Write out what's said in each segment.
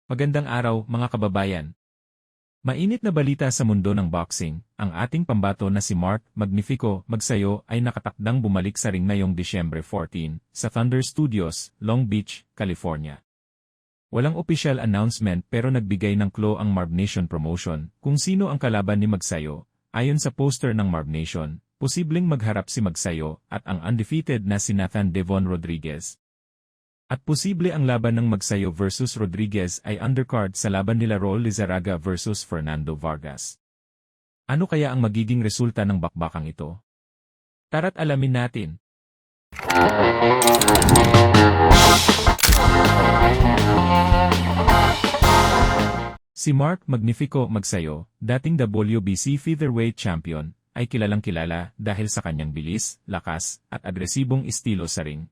Magandang araw, mga kababayan. Mainit na balita sa mundo ng boxing, ang ating pambato na si Mark Magnifico Magsayo ay nakatakdang bumalik sa ring ngayong Disyembre 14 sa Thunder Studios, Long Beach, California. Walang official announcement pero nagbigay ng clue ang Marv Nation Promotion kung sino ang kalaban ni Magsayo. Ayon sa poster ng Marv Nation, posibleng magharap si Magsayo at ang undefeated na si Nathan Devon Rodriguez. At posible ang laban ng Magsayo versus Rodriguez ay undercard sa laban nila Raul Lizarraga versus Fernando Vargas. Ano kaya ang magiging resulta ng bakbakang ito? Tara't alamin natin. Si Mark Magnifico Magsayo, dating WBC featherweight champion, ay kilalang-kilala dahil sa kanyang bilis, lakas, at agresibong estilo sa ring.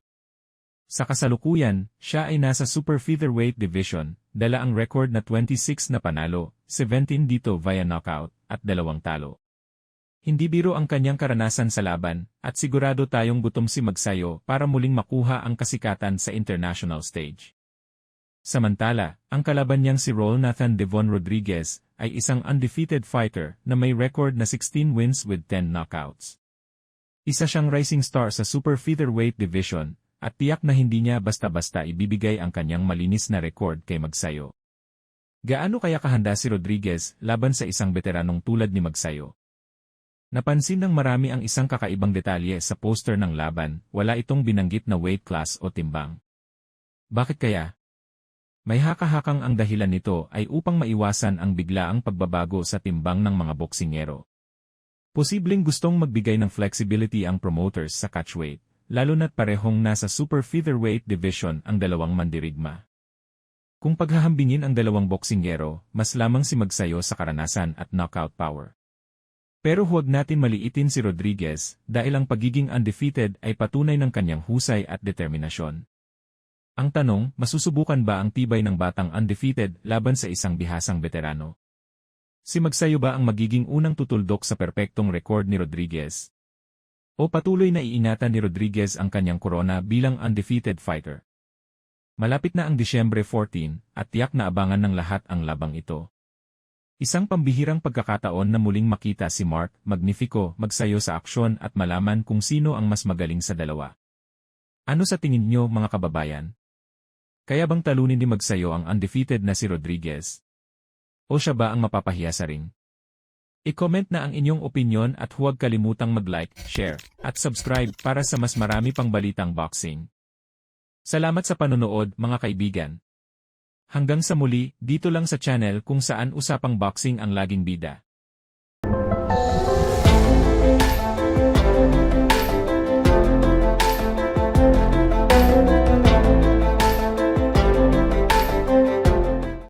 Sa kasalukuyan, siya ay nasa super featherweight division, dala ang record na 26 na panalo, 17 dito via knockout, at 2 talo. Hindi biro ang kanyang karanasan sa laban, at sigurado tayong gutom si Magsayo para muling makuha ang kasikatan sa international stage. Samantala, ang kalaban niyang si Raul Nathan Devon Rodriguez ay isang undefeated fighter na may record na 16 wins with 10 knockouts. Isa siyang rising star sa super featherweight division, at tiyak na hindi niya basta-basta ibibigay ang kanyang malinis na record kay Magsayo. Gaano kaya kahanda si Rodriguez laban sa isang veteranong tulad ni Magsayo? Napansin ng marami ang isang kakaibang detalye sa poster ng laban, wala itong binanggit na weight class o timbang. Bakit kaya? May haka-hakang ang dahilan nito ay upang maiwasan ang biglaang pagbabago sa timbang ng mga boksingero. Posibleng gustong magbigay ng flexibility ang promoters sa catchweight, lalo na't parehong nasa super featherweight division ang dalawang mandirigma. Kung paghahambingin ang dalawang boksingero, mas lamang si Magsayo sa karanasan at knockout power. Pero huwag natin maliitin si Rodriguez dahil ang pagiging undefeated ay patunay ng kanyang husay at determinasyon. Ang tanong, masusubukan ba ang tibay ng batang undefeated laban sa isang bihasang veterano? Si Magsayo ba ang magiging unang tutuldok sa perpektong record ni Rodriguez? O patuloy na iingatan ni Rodriguez ang kanyang korona bilang undefeated fighter? Malapit na ang Disyembre 14 at tiyak na abangan ng lahat ang labang ito. Isang pambihirang pagkakataon na muling makita si Mark Magnifico Magsayo sa aksyon at malaman kung sino ang mas magaling sa dalawa. Ano sa tingin niyo mga kababayan? Kaya bang talunin ni Magsayo ang undefeated na si Rodriguez? O siya ba ang mapapahiya sa ring? I-comment na ang inyong opinyon at huwag kalimutang mag-like, share, at subscribe para sa mas marami pang balitang boxing. Salamat sa panonood mga kaibigan. Hanggang sa muli, dito lang sa channel kung saan usapang boxing ang laging bida.